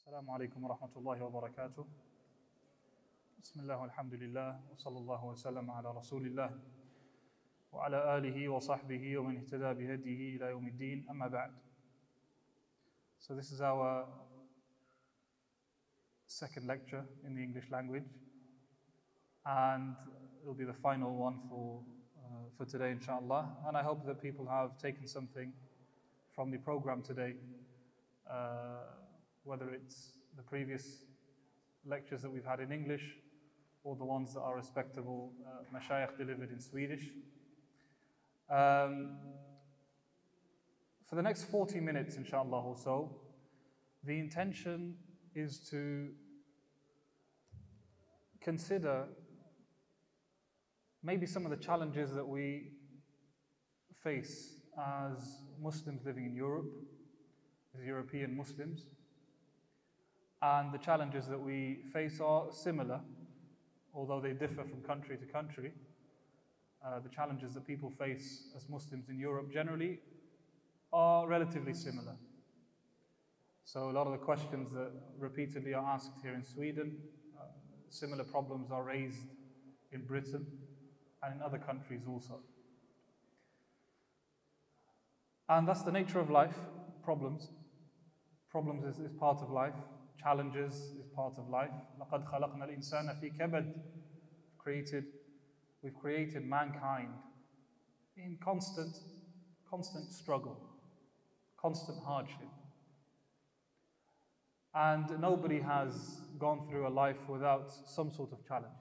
السلام عليكم ورحمة الله وبركاته. بسم الله والحمد لله وصلى الله وسلم على رسول الله وعلى آله وصحبه ومن اهتدى بهديه إلى يوم الدين. أما بعد. So this is our second lecture in the English language, and it will be the final one for today, inshallah. And I hope that people have taken something from the program today, whether it's the previous lectures that we've had in English or the ones that our respectable mashayikh delivered in Swedish. For the next 40 minutes, inshallah, or so, the intention is to consider maybe some of the challenges that we face as Muslims living in Europe, as European Muslims. And the challenges that we face are similar, although they differ from country to country. The challenges that people face as Muslims in Europe generally are relatively similar. So a lot of the questions that repeatedly are asked here in Sweden, similar problems are raised in Britain and in other countries also. And that's the nature of life, problems. Problems is part of life. Challenges is part of life. لَقَدْ خَلَقْنَا الْإِنسَانَ فِي كَبَدٍ. We've created mankind in constant struggle, constant hardship. And nobody has gone through a life without some sort of challenge.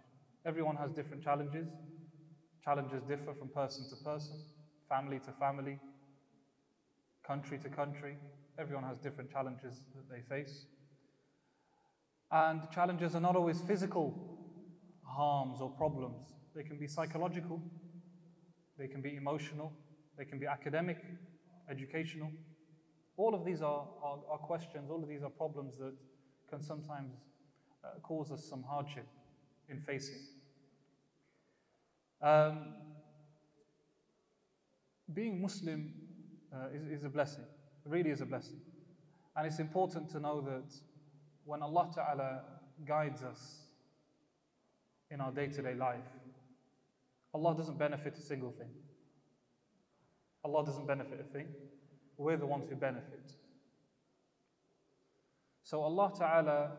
Everyone has different challenges. Challenges differ from person to person, family to family, country to country. Everyone has different challenges that they face. And challenges are not always physical harms or problems. They can be psychological, they can be emotional, they can be academic, educational. All of these are questions, all of these are problems that can sometimes cause us some hardship in facing. Being Muslim is a blessing, really is a blessing. And it's important to know that when Allah Ta'ala guides us in our day-to-day life, Allah doesn't benefit a single thing. Allah doesn't benefit a thing. We're the ones who benefit. So Allah Ta'ala,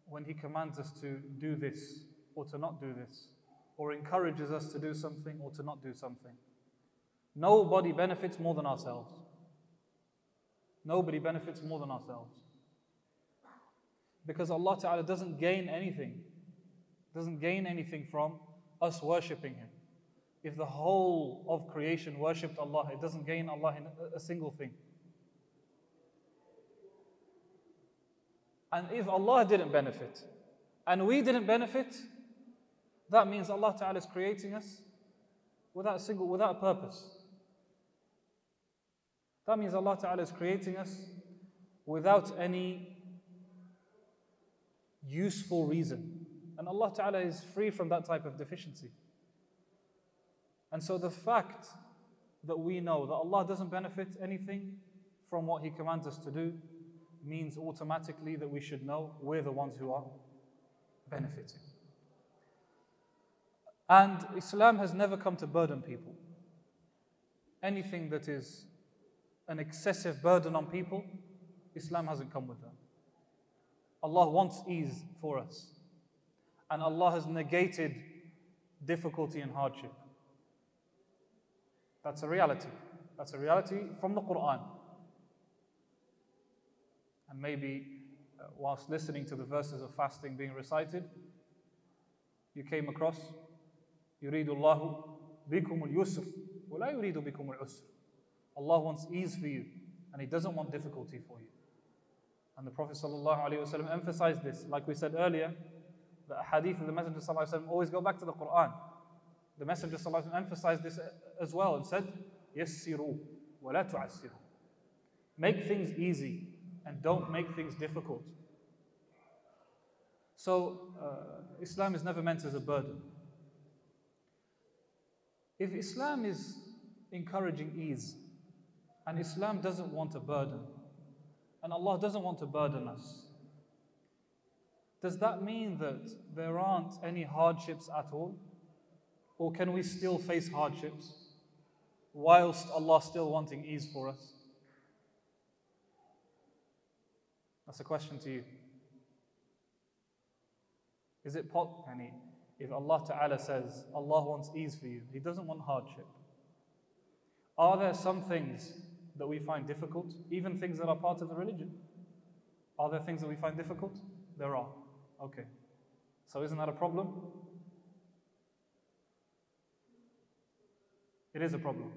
when He commands us to do this or to not do this, or encourages us to do something or to not do something, nobody benefits more than ourselves. Nobody benefits more than ourselves. Because Allah Ta'ala doesn't gain anything from us worshipping Him. If the whole of creation worshipped Allah, it doesn't gain Allah in a single thing. And if Allah didn't benefit, and we didn't benefit, that means Allah Ta'ala is creating us without a purpose. That means Allah Ta'ala is creating us without any useful reason. And Allah Ta'ala is free from that type of deficiency. And so the fact that we know that Allah doesn't benefit anything from what He commands us to do means automatically that we should know we're the ones who are benefiting. And Islam has never come to burden people. Anything that is an excessive burden on people, Islam hasn't come with that. Allah wants ease for us. And Allah has negated difficulty and hardship. That's a reality. That's a reality from the Quran. And maybe whilst listening to the verses of fasting being recited, you came across يُرِيدُ اللَّهُ بِكُمُ الْيُسْرِ وَلَا يُرِيدُ بِكُمُ الْعُسْرِ. Allah wants ease for you, and He doesn't want difficulty for you. And the Prophet ﷺ emphasized this. Like we said earlier, the hadith of the Messenger ﷺ always go back to the Quran. The Messenger ﷺ emphasized this as well and said, يَسِّرُوا وَلَا تُعَسِّرُوا. Make things easy and don't make things difficult. So Islam is never meant as a burden. If Islam is encouraging ease, and Islam doesn't want a burden, and Allah doesn't want to burden us, does that mean that there aren't any hardships at all? Or can we still face hardships whilst Allah still wanting ease for us? That's a question to you. Is it if Allah Ta'ala says Allah wants ease for you, He doesn't want hardship? Are there some things that we find difficult, even things that are part of the religion? Are there things that we find difficult? There are. Okay. So isn't that a problem? It is a problem.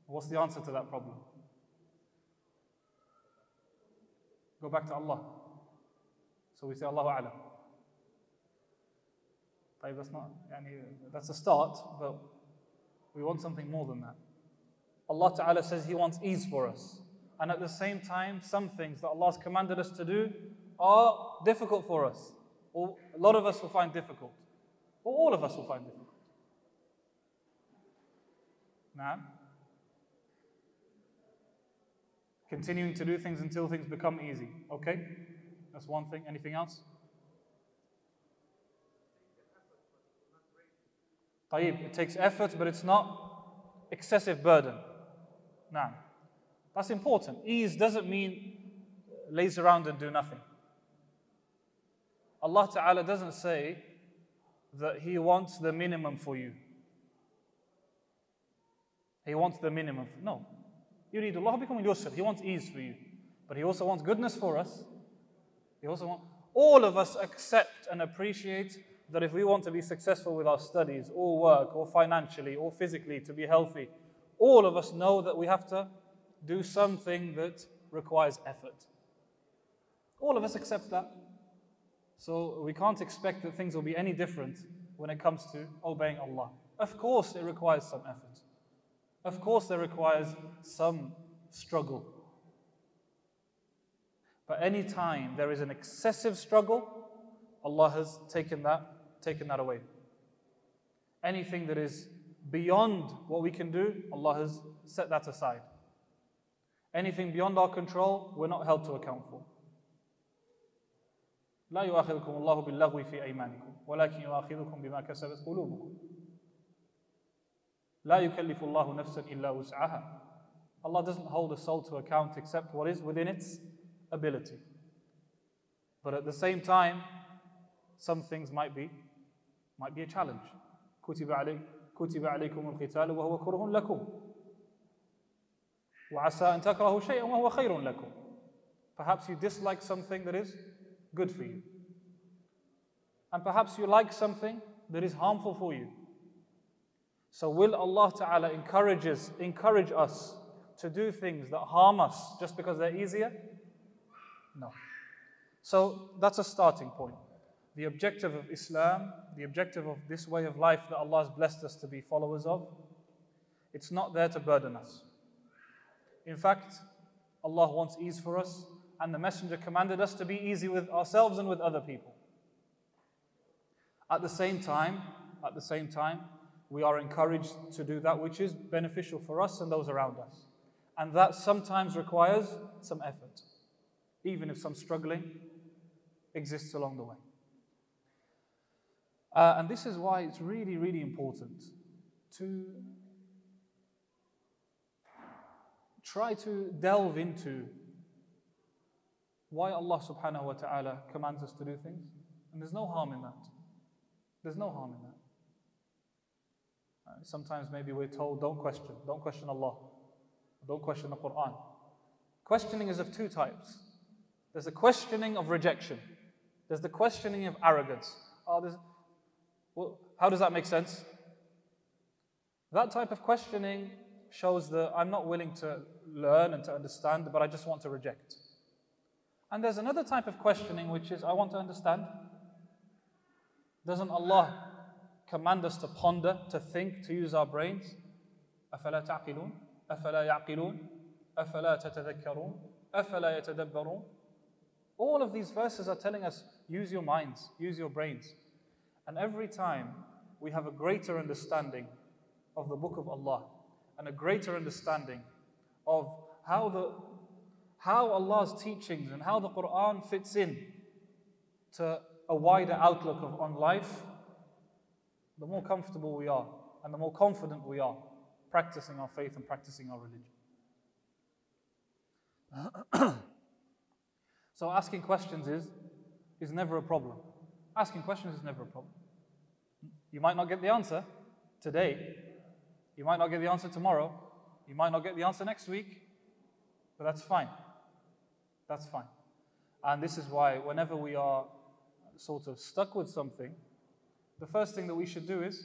What's the answer to that problem? Go back to Allah. So we say Allahu A'lam. That's a start, but we want something more than that. Allah Ta'ala says He wants ease for us. And at the same time, some things that Allah has commanded us to do are difficult for us. Or a lot of us will find difficult. Or all of us will find difficult. Now, continuing to do things until things become easy. Okay? That's one thing. Anything else? Tayyib, it takes effort, but it's not excessive burden. Now, that's important. Ease doesn't mean laze around and do nothing. Allah Ta'ala doesn't say that He wants the minimum for you. He wants the minimum. No. يريد الله بكم اليسر. He wants ease for you. But He also wants goodness for us. He also wants... All of us accept and appreciate that if we want to be successful with our studies, or work, or financially, or physically, to be healthy, all of us know that we have to do something that requires effort. All of us accept that. So we can't expect that things will be any different when it comes to obeying Allah. Of course it requires some effort. Of course there requires some struggle. But any time there is an excessive struggle, Allah has taken that away. Anything that is beyond what we can do, Allah has set that aside. Anything beyond our control, we're not held to account for. لا يؤاخذكم الله باللغو في أيمانكم ولكن يؤاخذكم بما كسبت قلوبكم. لا يكلف الله نفسا إلا وسعها. Allah doesn't hold a soul to account except what is within its ability. But at the same time, some things might be a challenge. كتب عليكم القتال وهو كره لكم وعسى أن تكرهوا شيئا وهو خير لكم. Perhaps you dislike something that is good for you. And perhaps you like something that is harmful for you. So will Allah Ta'ala encourage us to do things that harm us just because they're easier? No. So that's a starting point. The objective of Islam, the objective of this way of life that Allah has blessed us to be followers of, it's not there to burden us. In fact, Allah wants ease for us, and the Messenger commanded us to be easy with ourselves and with other people. At the same time, we are encouraged to do that which is beneficial for us and those around us. And that sometimes requires some effort, even if some struggling exists along the way. And this is why it's really, really important to try to delve into why Allah subhanahu wa ta'ala commands us to do things. And there's no harm in that. There's no harm in that. Sometimes maybe we're told, don't question Allah. Don't question the Quran. Questioning is of two types. There's a questioning of rejection. There's the questioning of arrogance. How does that make sense? That type of questioning shows that I'm not willing to learn and to understand, but I just want to reject. And there's another type of questioning which is, I want to understand. Doesn't Allah command us to ponder, to think, to use our brains? أَفَلَا تَعْقِلُونَ أَفَلَا يَعْقِلُونَ أَفَلَا تَتَذَكَّرُونَ أَفَلَا يَتَدَبَّرُونَ. All of these verses are telling us, use your minds, use your brains. And every time we have a greater understanding of the Book of Allah and a greater understanding of how Allah's teachings and how the Quran fits in to a wider outlook on life, the more comfortable we are and the more confident we are practicing our faith and practicing our religion. So asking questions is never a problem. Asking questions is never a problem. You might not get the answer today. You might not get the answer tomorrow. You might not get the answer next week. But that's fine. That's fine. And this is why whenever we are sort of stuck with something, the first thing that we should do is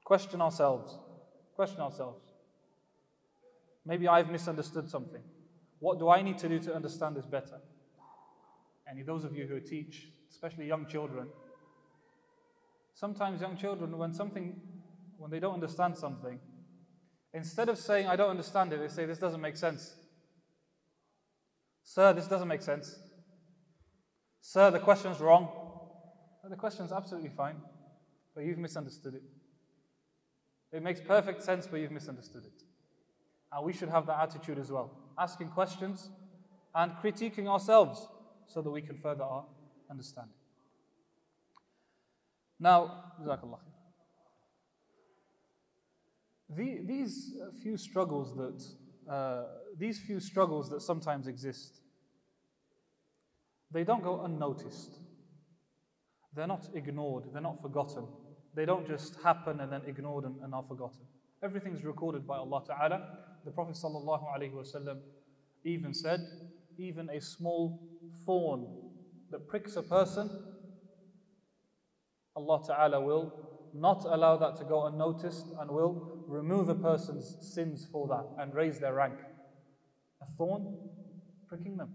question ourselves. Question ourselves. Maybe I've misunderstood something. What do I need to do to understand this better? And those of you who teach, especially young children, sometimes young children, when they don't understand something, instead of saying, I don't understand it, they say, this doesn't make sense. Sir, this doesn't make sense. Sir, the question's wrong. The question's absolutely fine, but you've misunderstood it. It makes perfect sense, but you've misunderstood it. And we should have that attitude as well. Asking questions and critiquing ourselves so that we can further our understanding. Now, Jazakallah khair. These few struggles that sometimes exist, they don't go unnoticed. They're not ignored, they're not forgotten. They don't just happen and then ignored and are forgotten. Everything's recorded by Allah Ta'ala. The Prophet ﷺ even said, even a small thorn that pricks a person, Allah Ta'ala will not allow that to go unnoticed and will remove a person's sins for that and raise their rank. A thorn pricking them.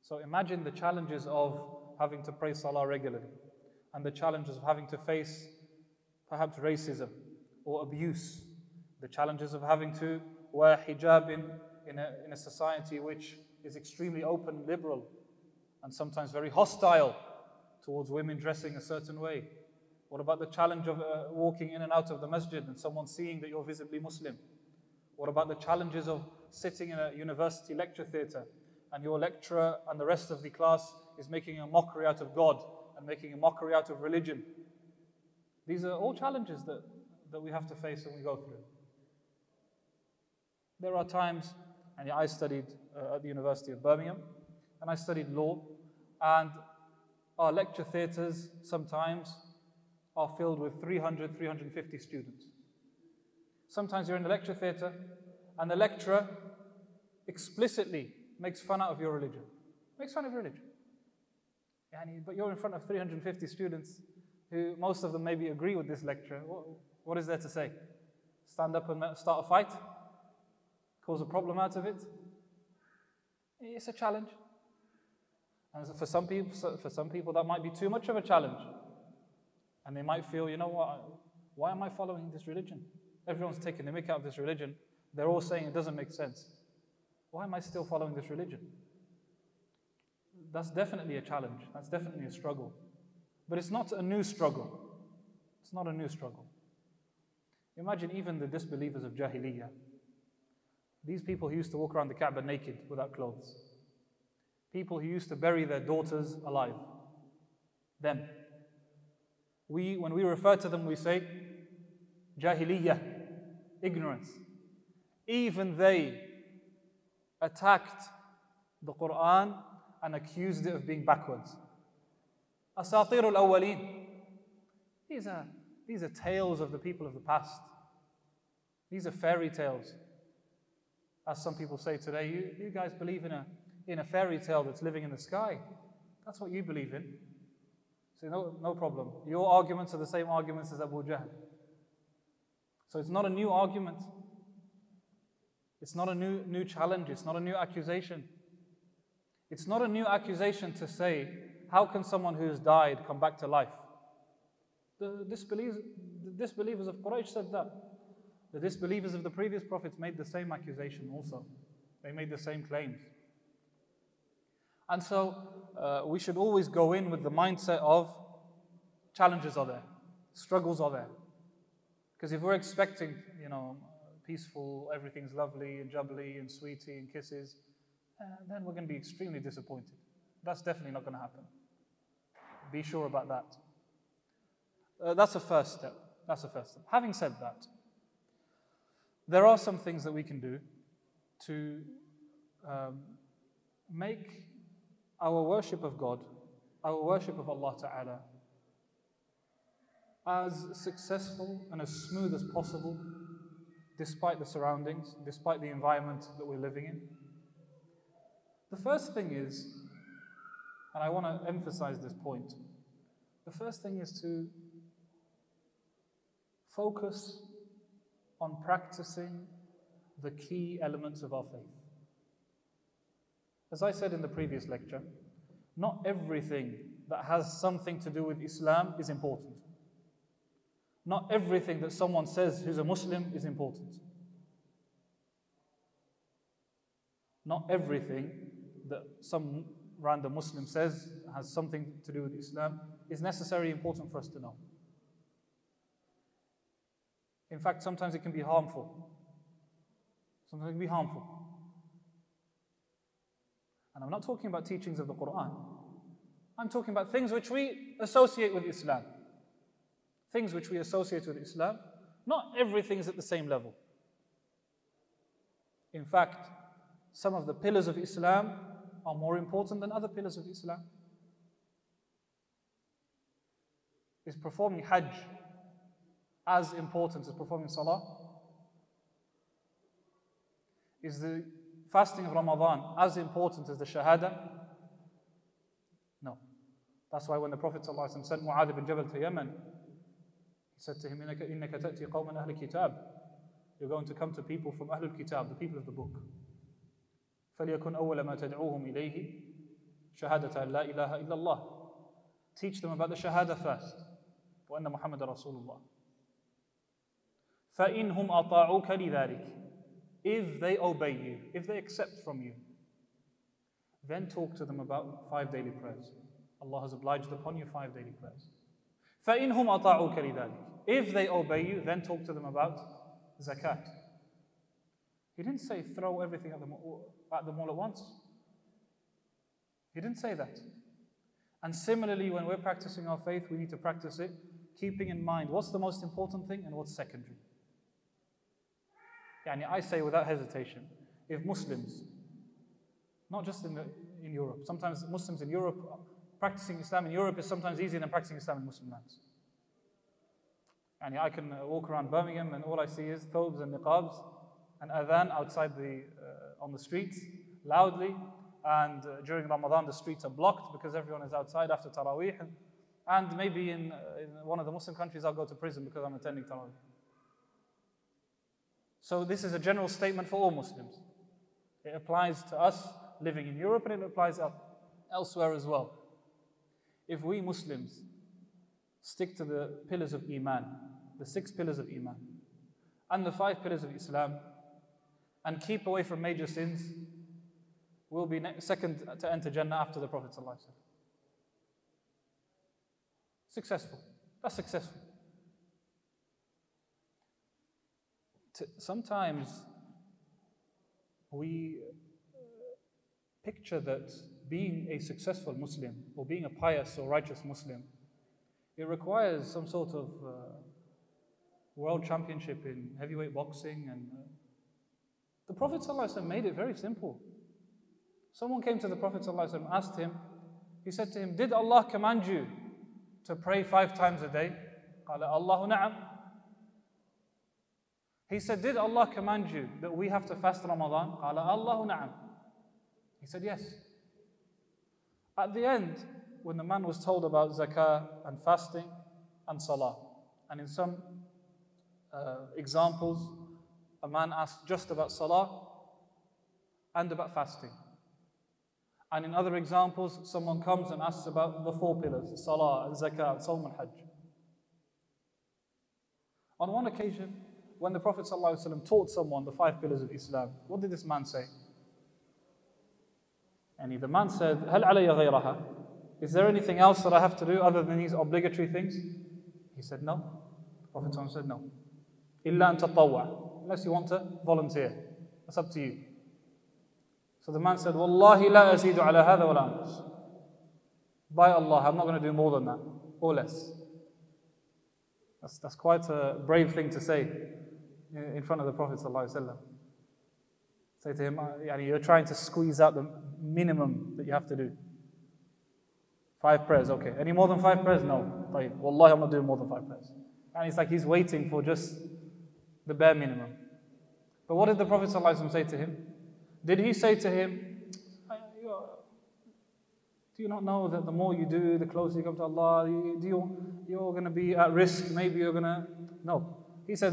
So imagine the challenges of having to pray salah regularly and the challenges of having to face perhaps racism or abuse, the challenges of having to wear hijab in a society which is extremely open, liberal, and sometimes very hostile towards women dressing a certain way. What about the challenge of walking in and out of the masjid and someone seeing that you're visibly Muslim? What about the challenges of sitting in a university lecture theatre and your lecturer and the rest of the class is making a mockery out of God and making a mockery out of religion? These are all challenges that we have to face and we go through. There are times, and I studied at the University of Birmingham, and I studied law, and our lecture theatres sometimes are filled with 300, 350 students. Sometimes you're in the lecture theatre, and the lecturer explicitly makes fun out of your religion. Makes fun of your religion. But you're in front of 350 students who, most of them maybe agree with this lecturer. What is there to say? Stand up and start a fight? Cause a problem out of it? It's a challenge. And for some people that might be too much of a challenge. And they might feel, you know what, why am I following this religion? Everyone's taking the mick out of this religion. They're all saying it doesn't make sense. Why am I still following this religion? That's definitely a challenge. That's definitely a struggle. But it's not a new struggle. It's not a new struggle. Imagine even the disbelievers of Jahiliyyah. These people who used to walk around the Kaaba naked without clothes. People who used to bury their daughters alive. Them. When we refer to them, we say, Jahiliyyah, ignorance. Even they attacked the Quran and accused it of being backwards. Asatir al-awwaleen. These are tales of the people of the past. These are fairy tales. As some people say today, you guys believe in a fairy tale that's living in the sky. That's what you believe in. So no problem. Your arguments are the same arguments as Abu Jahl. So it's not a new argument. It's not a new challenge. It's not a new accusation. It's not a new accusation to say, how can someone who has died come back to life? The disbelievers of Quraysh said that. The disbelievers of the previous prophets made the same accusation also. They made the same claims. And so we should always go in with the mindset of challenges are there, struggles are there. Because if we're expecting, peaceful, everything's lovely and jubbly and sweetie and kisses, then we're going to be extremely disappointed. That's definitely not going to happen. Be sure about that. That's a first step. That's the first step. Having said that, there are some things that we can do to make our worship of God, our worship of Allah Ta'ala, as successful and as smooth as possible, despite the surroundings, despite the environment that we're living in. The first thing is, and I want to emphasize this point, the first thing is to focus on practicing the key elements of our faith. As I said in the previous lecture, not everything that has something to do with Islam is important. Not everything that someone says who's a Muslim is important. Not everything that some random Muslim says has something to do with Islam is necessarily important for us to know. In fact, sometimes it can be harmful. Sometimes it can be harmful. And I'm not talking about teachings of the Quran. I'm talking about things which we associate with Islam. Things which we associate with Islam. Not everything is at the same level. In fact, some of the pillars of Islam are more important than other pillars of Islam. Is performing Hajj as important as performing Salah? Is the fasting of Ramadan as important as the Shahada? No. That's why when the Prophet ﷺ sent Mu'adh bin Jabal to Yemen, he said to him, إِنَّكَ تَأْتِي قَوْمًا أَهْلِ كِتَابٍ. You're going to come to people from Ahlul Kitab, the people of the book. فَلْيَكُنْ أَوَّلَ مَا تَدْعُوهُمْ إِلَيْهِ شَهَادَةَ لَا إِلَهَ إِلَّا اللَّهِ. Teach them about the Shahada first. وَأَنَّ مُحَمَّدَ رَسُولُ اللَّهِ. فَإِنْهُمْ أَطَاعُوكَ لِذَلِكَ. If they obey you, if they accept from you, then talk to them about 5 daily prayers. Allah has obliged upon you 5 daily prayers. فَإِنْهُمْ أَطَاعُوكَ لِذَلِكَ. If they obey you, then talk to them about zakat. He didn't say throw everything at them all at once. He didn't say that. And similarly, when we're practicing our faith, we need to practice it keeping in mind what's the most important thing and what's secondary. I say without hesitation, if Muslims, not just in Europe, sometimes Muslims in Europe, practicing Islam in Europe is sometimes easier than practicing Islam in Muslim lands. I can walk around Birmingham and all I see is thobes and niqabs and adhan outside on the streets loudly, and during Ramadan the streets are blocked because everyone is outside after Taraweeh, and maybe in one of the Muslim countries I'll go to prison because I'm attending Taraweeh. So this is a general statement for all Muslims. It applies to us living in Europe and it applies elsewhere as well. If we Muslims stick to the pillars of Iman, the 6 pillars of Iman, and the 5 pillars of Islam, and keep away from major sins, we'll be second to enter Jannah after the Prophet ﷺ. Successful. That's successful. Sometimes we picture that being a successful Muslim or being a pious or righteous Muslim, it requires some sort of world championship in heavyweight boxing. And the Prophet ﷺ made it very simple. Someone came to the Prophet ﷺ and asked him, he said to him, did Allah command you to pray 5 times a day? قال الله نعم. He said, did Allah command you that we have to fast Ramadan? قال الله نعم. He said, yes. At the end, when the man was told about zakah and fasting and salah, and in some examples, a man asked just about salah and about fasting. And in other examples, someone comes and asks about the 4 pillars, salah and zakah and sawm and hajj. On one occasion, when the Prophet ﷺ taught someone the 5 pillars of Islam, what did this man say? And the man said, هل علي غيرها? Is there anything else that I have to do other than these obligatory things? He said, no. The Prophet ﷺ said, no. إلا أن تطوع. Unless you want to volunteer. That's up to you. So the man said, والله لا أزيد على هذا ولا أنقص. By Allah, I'm not going to do more than that, or less. That's quite a brave thing to say in front of the Prophet ﷺ. Say to him, you're trying to squeeze out the minimum that you have to do. 5 prayers, okay. Any more than 5 prayers? No. Wallahi, I'm not doing more than 5 prayers. And it's like he's waiting for just the bare minimum. But what did the Prophet ﷺ say to him? Did he say to him, do you not know that the more you do, the closer you come to Allah? You're going to be at risk. Maybe you're going to... No. He said,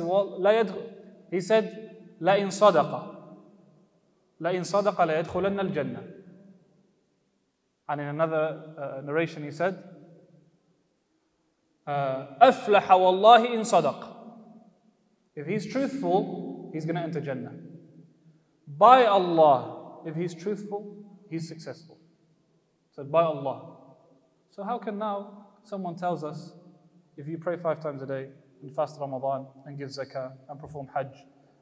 he said, لَإِن صَدَقَ لَيَدْخُلَنَّ الْجَنَّةِ. And in another narration he said, أَفْلَحَ وَاللَّهِ إِن صَدَقَ. If he's truthful, he's going to enter Jannah. By Allah, if he's truthful, he's successful. So by Allah. So how can now someone tells us, if you pray 5 times a day, and fast Ramadan, and give zakah, and perform hajj,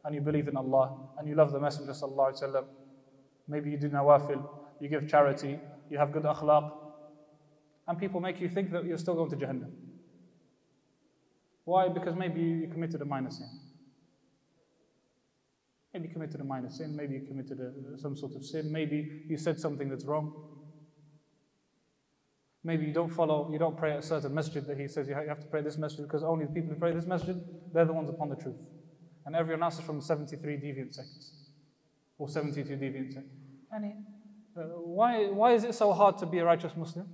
and you believe in Allah, and you love the Messenger sallallahu alaihi wasallam, maybe you do nawafil, you give charity, you have good akhlaq, and people make you think that you're still going to Jahannam. Why? Because maybe you committed a minor sin. Maybe you committed a minor sin, maybe you committed some sort of sin, maybe you said something that's wrong. Maybe you don't pray at a certain masjid that he says you have to pray this masjid because only the people who pray this masjid, they're the ones upon the truth. And everyone else is from 73 deviant sects or 72 deviant sects. And why is it so hard to be a righteous Muslim?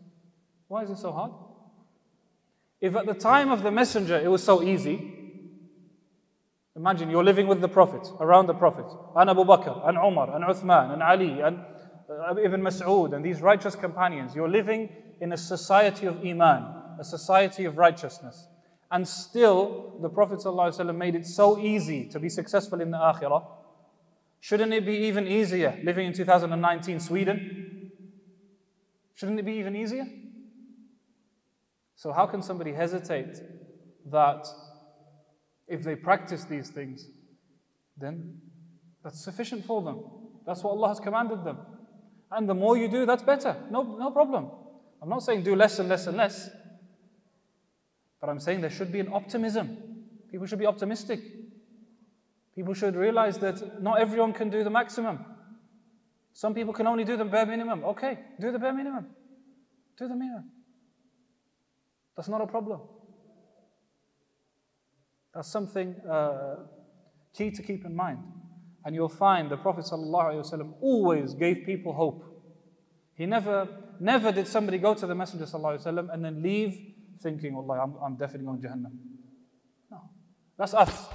Why is it so hard? If at the time of the Messenger it was so easy, imagine you're living with the Prophet, around the Prophet, and Abu Bakr, and Umar, and Uthman, and Ali, and Ibn Mas'ud, and these righteous companions. You're living in a society of Iman, a society of righteousness. And still, the Prophet ﷺ made it so easy to be successful in the Akhirah. Shouldn't it be even easier living in 2019 Sweden? Shouldn't it be even easier? So how can somebody hesitate that if they practice these things, then that's sufficient for them? That's what Allah has commanded them. And the more you do, that's better. No problem. I'm not saying do less and less and less. But I'm saying there should be an optimism. People should be optimistic. People should realize that not everyone can do the maximum. Some people can only do the bare minimum. Okay, do the bare minimum. Do the minimum. That's not a problem. That's something key to keep in mind. And you'll find the Prophet ﷺ always gave people hope. He never did somebody go to the Messenger ﷺ and then leave thinking, "Wallah, I'm definitely going to Jahannam." No, that's us.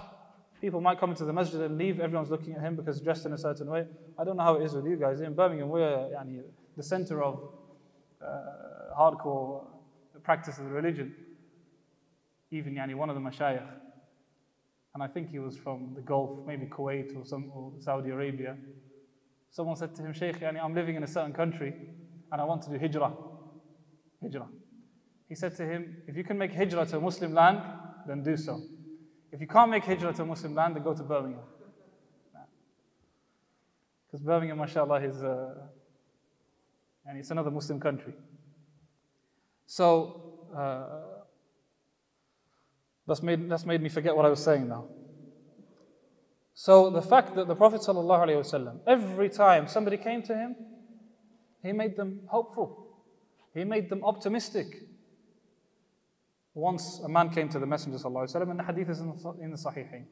People might come into the masjid and leave. Everyone's looking at him because he's dressed in a certain way. I don't know how it is with you guys. In Birmingham, we're the center of hardcore practice of the religion. Even one of the mashayikh, and I think he was from the Gulf, maybe Kuwait or Saudi Arabia. Someone said to him, "Shaykh, I'm living in a certain country and I want to do hijrah." He said to him, "If you can make hijrah to a Muslim land, then do so. If you can't make hijrah to a Muslim land, then go to Birmingham." Because Birmingham, mashallah, is it's another Muslim country. So that's made me forget what I was saying now. So the fact that the Prophet ﷺ, every time somebody came to him, he made them hopeful. He made them optimistic. Once a man came to the Messenger ﷺ, and the hadith is in the Sahihain.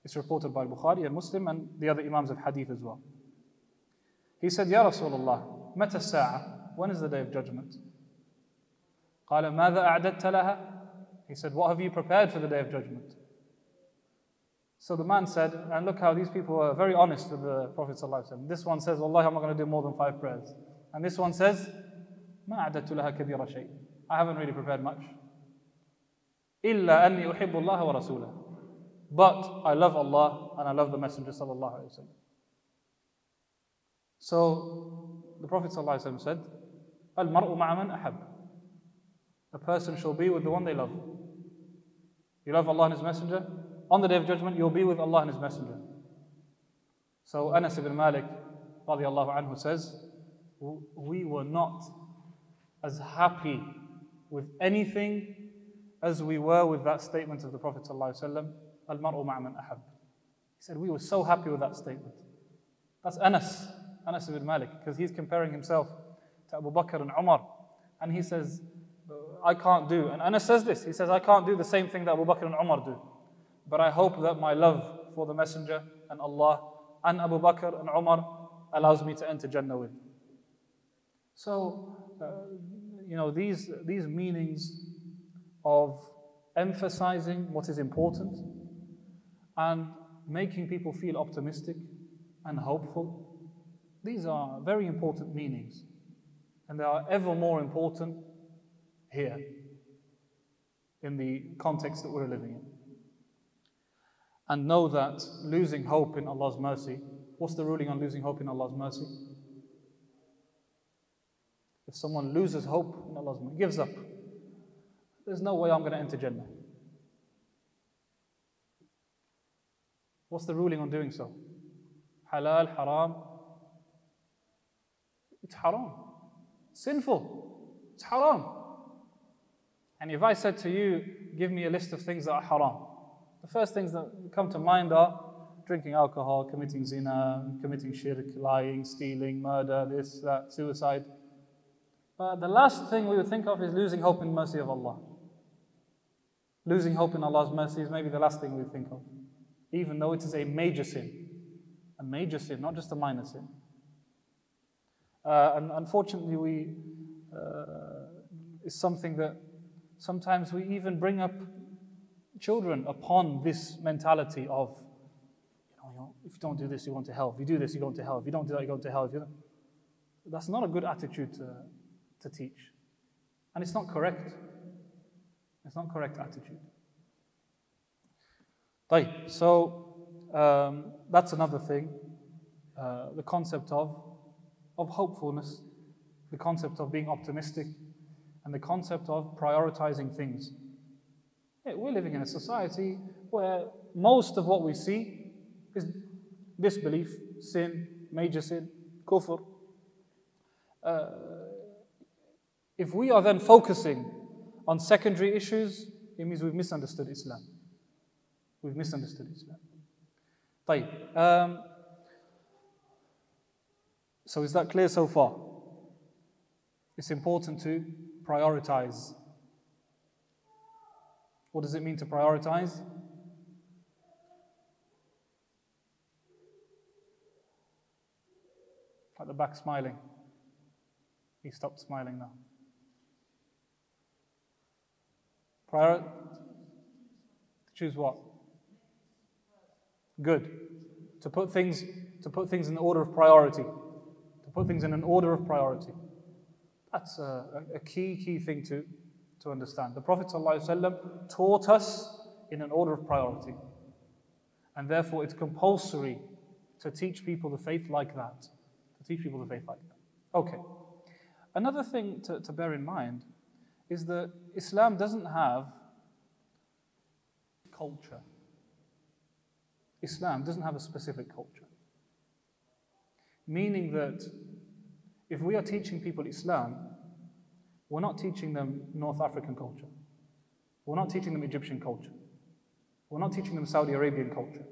It's reported by Bukhari and Muslim and the other Imams of hadith as well. He said, "Ya Rasulullah, mata sa'a? When is the day of judgment?" قال ماذا أعددت لها? He said, "What have you prepared for the day of judgment?" So the man said, and look how these people are very honest with the Prophet ﷺ. This one says, "Wallahi, I'm not going to do more than 5 prayers." And this one says, "ما أعددت لها كبير شيء." I haven't really prepared much. إلا أني أحب الله ورسوله. But I love Allah and I love the Messenger sallallahu alaihi wasallam. So the Prophet ﷺ said, "Al-mar'u ma'a man ahab." A person shall be with the one they love. You love Allah and His Messenger? On the Day of Judgment, you'll be with Allah and His Messenger. So Anas ibn Malik radiallahu anhu says, we were not as happy with anything as we were with that statement of the Prophet ﷺ, Al-mar'u ma'a man ahab. He said, we were so happy with that statement. That's Anas ibn Malik, because he's comparing himself to Abu Bakr and Umar. And he says, I can't do, and Anas says this, he says, I can't do the same thing that Abu Bakr and Umar do. But I hope that my love for the Messenger and Allah and Abu Bakr and Umar allows me to enter Jannah with. So, these meanings of emphasizing what is important and making people feel optimistic and hopeful, these are very important meanings. And they are ever more important here, in the context that we're living in. And know that losing hope in Allah's mercy, what's the ruling on losing hope in Allah's mercy? If someone loses hope in Allah's mercy, gives up, there's no way I'm going to enter Jannah. What's the ruling on doing so? Halal, haram? It's haram. Sinful. It's haram. And if I said to you, give me a list of things that are haram, the first things that come to mind are drinking alcohol, committing zina, committing shirk, lying, stealing, murder, this, that, suicide. But the last thing we would think of is losing hope in the mercy of Allah. Losing hope in Allah's mercy is maybe the last thing we would think of, even though it is a major sin. A major sin, not just a minor sin. And unfortunately, it's something that sometimes we even bring up children upon this mentality of, if you don't do this, you go to hell. If you do this, you go to hell. If you don't do that, you go to hell. That's not a good attitude to teach. And it's not correct. It's not correct attitude. So, that's another thing. The concept of hopefulness, the concept of being optimistic, and the concept of prioritizing things. Yeah, we're living in a society where most of what we see is disbelief, sin, major sin, kufr. If we are then focusing on secondary issues, it means we've misunderstood Islam. We've misunderstood Islam. So is that clear so far? It's important to prioritize. What does it mean to prioritize? At the back smiling. He stopped smiling now. Choose what? Good. To put things in the order of priority. To put things in an order of priority. That's a key thing to understand. The Prophet ﷺ taught us in an order of priority. And therefore it's compulsory to teach people the faith like that. To teach people the faith like that. Okay. Another thing to bear in mind is that Islam doesn't have culture. Islam doesn't have a specific culture. Meaning that if we are teaching people Islam, we're not teaching them North African culture. We're not teaching them Egyptian culture. We're not teaching them Saudi Arabian culture.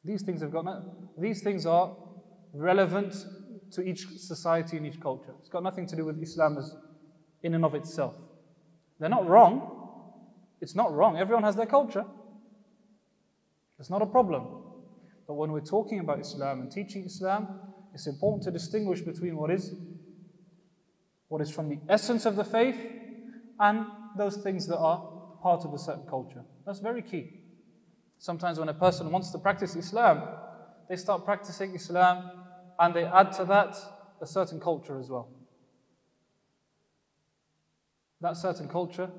These things are relevant to each society and each culture. It's got nothing to do with Islam as in and of itself. They're not wrong. It's not wrong. Everyone has their culture. It's not a problem. But when we're talking about Islam and teaching Islam, it's important to distinguish between what is from the essence of the faith and those things that are part of a certain culture. That's very key. Sometimes when a person wants to practice Islam, they start practicing Islam and they add to that a certain culture as well. That certain culture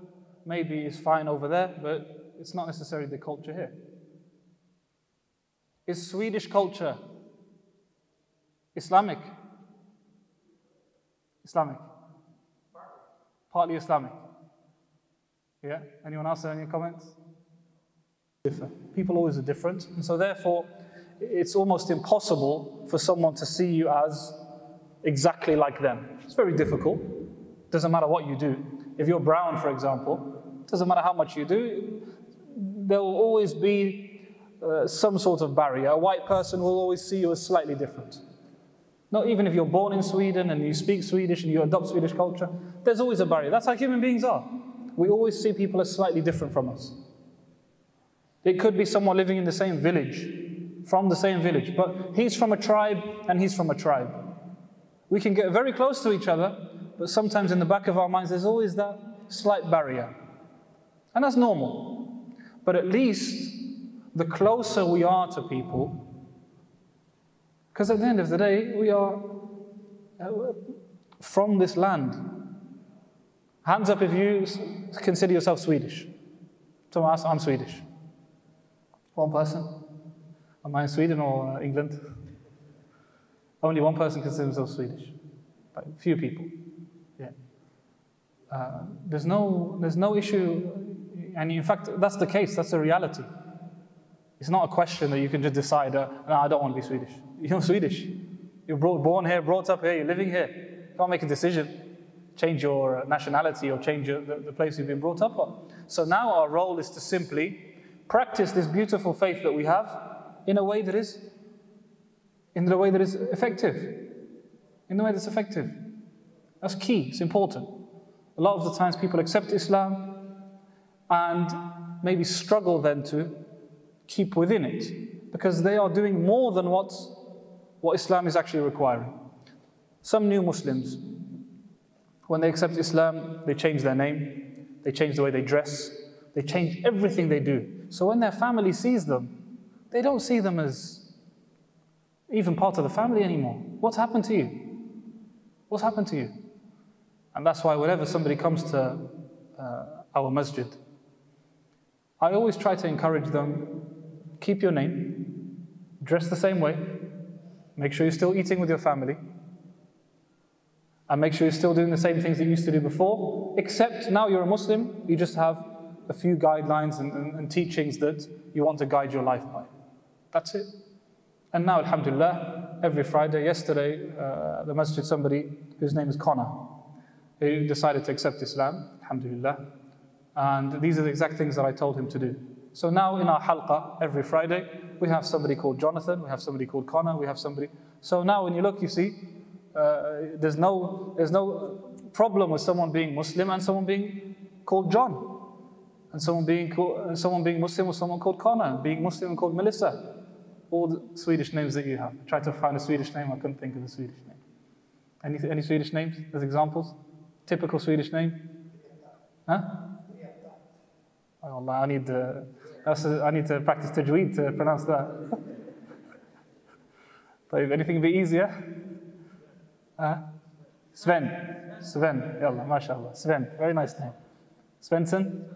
maybe is fine over there, but it's not necessarily the culture here. Is Swedish culture Islamic? Islamic. Partly Islamic. Yeah? Anyone else have any comments? People always are different, and so therefore it's almost impossible for someone to see you as exactly like them. It's very difficult. Doesn't matter what you do. If you're brown, for example, doesn't matter how much you do, there will always be some sort of barrier. A white person will always see you as slightly different. Not even if you're born in Sweden and you speak Swedish and you adopt Swedish culture, there's always a barrier. That's how human beings are. We always see people as slightly different from us. It could be someone living in the same village, from the same village, but he's from a tribe and he's from a tribe. We can get very close to each other, but sometimes in the back of our minds there's always that slight barrier. And that's normal. But at least the closer we are to people, because at the end of the day, we are from this land. Hands up if you consider yourself Swedish. Someone asks, I'm Swedish. One person. Am I in Sweden or England? Only one person considers himself Swedish. Like few people. Yeah. There's no issue, and in fact, that's the case. That's the reality. It's not a question that you can just decide, no, I don't want to be Swedish. You're Swedish. You're born here, brought up here, you're living here. You can't make a decision, change your nationality or change the place you've been brought up on. So now our role is to simply practice this beautiful faith that we have in a way that is effective. In the way that's effective. That's key, it's important. A lot of the times people accept Islam and maybe struggle then to keep within it, because they are doing more than what Islam is actually requiring. Some new Muslims, when they accept Islam, they change their name, they change the way they dress, they change everything they do. So when their family sees them, they don't see them as even part of the family anymore. What's happened to you? What's happened to you? And that's why whenever somebody comes to our masjid, I always try to encourage them, keep your name, dress the same way, make sure you're still eating with your family, and make sure you're still doing the same things that you used to do before, except now you're a Muslim, you just have a few guidelines and teachings that you want to guide your life by. That's it. And now, alhamdulillah, every Friday, yesterday, the masjid, somebody whose name is Connor, who decided to accept Islam, alhamdulillah, and these are the exact things that I told him to do. So now in our halqa, every Friday, we have somebody called Jonathan, we have somebody called Connor, we have somebody. So now when you look, you see, there's no problem with someone being Muslim and someone being called John, and someone being Muslim with someone called Connor, being Muslim and called Melissa. All the Swedish names that you have. I tried to find a Swedish name, I couldn't think of a Swedish name. Any Swedish names as examples? Typical Swedish name? Huh? Oh Allah, I need to practice tajweed to pronounce that. But if anything would be easier? Sven, yalla, mashallah. Sven, very nice name. Svensson?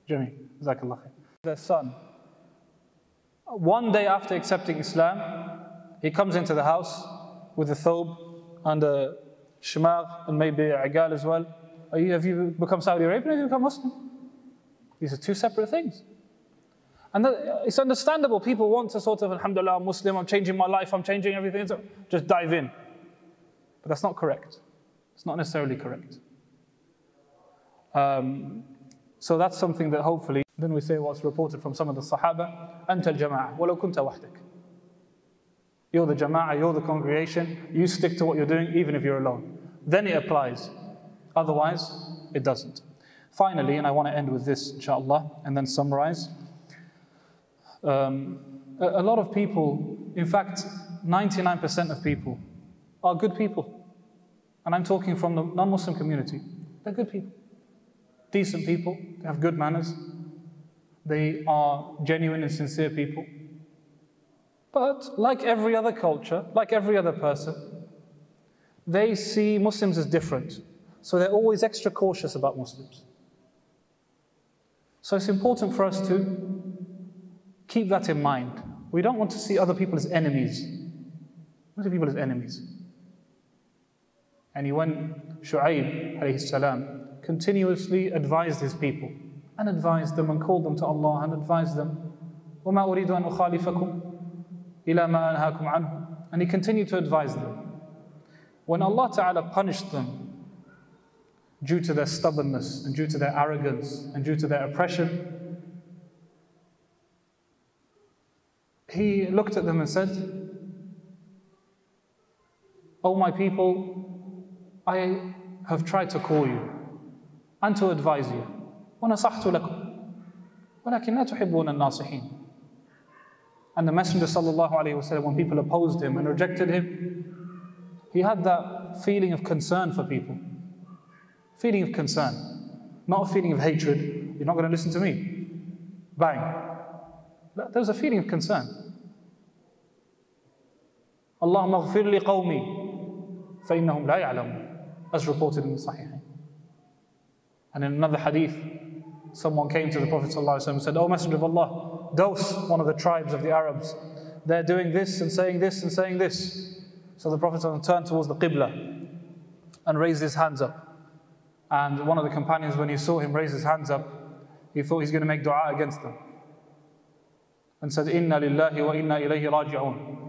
Jimmy, jazakallah khair. Their son. One day after accepting Islam, he comes into the house with a thobe and a shimar and maybe a agal as well. Have you become Saudi Arabian or have you become Muslim? These are two separate things. And it's understandable. People want to sort of, alhamdulillah, I'm Muslim, I'm changing my life, I'm changing everything. So just dive in. But that's not correct. It's not necessarily correct. So that's something that hopefully, then we say what's reported from some of the Sahaba, أنت الجماعة ولو كنت وحدك. You're the Jama'ah, you're the congregation, you stick to what you're doing even if you're alone. Then it applies. Otherwise, it doesn't. Finally, and I want to end with this, inshallah, and then summarize. A lot of people, in fact, 99% of people are good people. And I'm talking from the non-Muslim community. They're good people. Decent people, they have good manners. They are genuine and sincere people. But like every other culture, like every other person, they see Muslims as different. So they're always extra cautious about Muslims. So it's important for us to keep that in mind. We don't want to see other people as enemies. Other people as enemies. And when Shu'aib alayhi salam continuously advised his people and advised them and called them to Allah and advised them, وَمَا أُرِيدُ أَنْ أُخَالِفَكُمْ إِلَى مَا أَنْهَاكُمْ عَنْهُ. And he continued to advise them. When Allah Ta'ala punished them due to their stubbornness and due to their arrogance and due to their oppression, He looked at them and said, "O my people, I have tried to call you and to advise you. وَنَصَحْتُ لَكُمْ وَلَكِنْ لَا تُحِبُّونَ النَّاصِحِينَ." And the Messenger sallallahu alaihi wasallam, when people opposed him and rejected him, he had that feeling of concern for people. Feeling of concern. Not a feeling of hatred. You're not going to listen to me. Bang. There was a feeling of concern. Allahumma ghfir li qawmi fa innahum la ya'lamun, as reported in the Sahih. And in another hadith, someone came to the Prophet ﷺ and said, "O Messenger of Allah, Daws, one of the tribes of the Arabs, they're doing this and saying this and saying this." So the Prophet ﷺ turned towards the Qibla and raised his hands up. And one of the companions, when he saw him raise his hands up, he thought he's going to make dua against them. And said, "Inna lillahi wa inna ilayhi raji'un.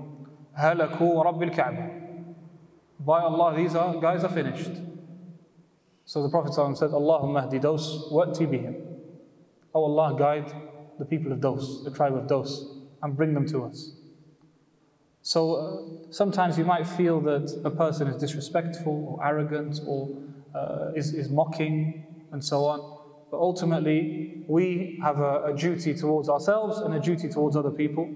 Halaku wa rabbil Ka'bah." By Allah, these guys are finished. So the Prophet ﷺ said, "Allahumma hdi Daws wa'ti bihim." Oh Allah, guide the people of Daws, the tribe of Daws, and bring them to us. So sometimes you might feel that a person is disrespectful or arrogant or is mocking and so on. But ultimately, we have a duty towards ourselves and a duty towards other people.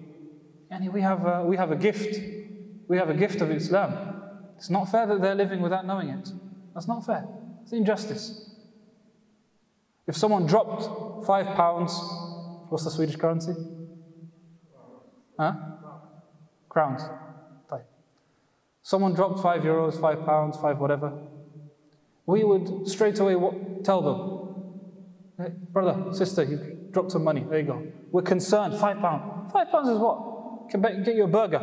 And we have a gift. We have a gift of Islam. It's not fair that they're living without knowing it. That's not fair. It's injustice. If someone dropped £5, what's the Swedish currency? Huh? Crowns. Someone dropped €5, £5, 5 whatever. We would straight away tell them, "Hey, brother, sister, you've dropped some money. There you go." We're concerned. £5. £5 is what? Can get you a burger.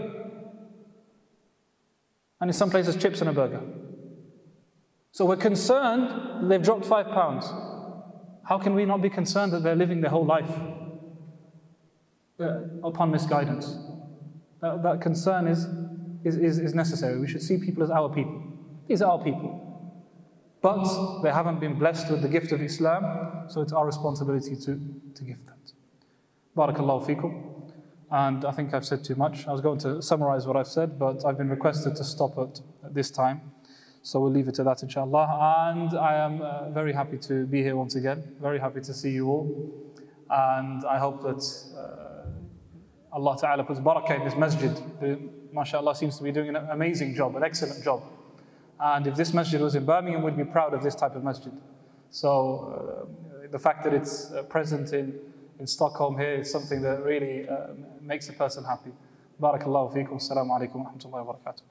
And in some places, chips and a burger. So we're concerned that they've dropped £5. How can we not be concerned that they're living their whole life upon misguidance? That concern is necessary. We should see people as our people. These are our people. But they haven't been blessed with the gift of Islam, so it's our responsibility to give that. Barakallahu feekum. And I think I've said too much. I was going to summarize what I've said, but I've been requested to stop at this time. So we'll leave it to that, inshallah. And I am very happy to be here once again. Very happy to see you all. And I hope that Allah Ta'ala puts barakah in this masjid. MashaAllah seems to be doing an amazing job, an excellent job. And if this masjid was in Birmingham, we'd be proud of this type of masjid. So the fact that it's present in Stockholm here is something that really makes a person happy. Barakallahu feekum. Assalamu alaikum wa rahmatullahi wa barakatuh.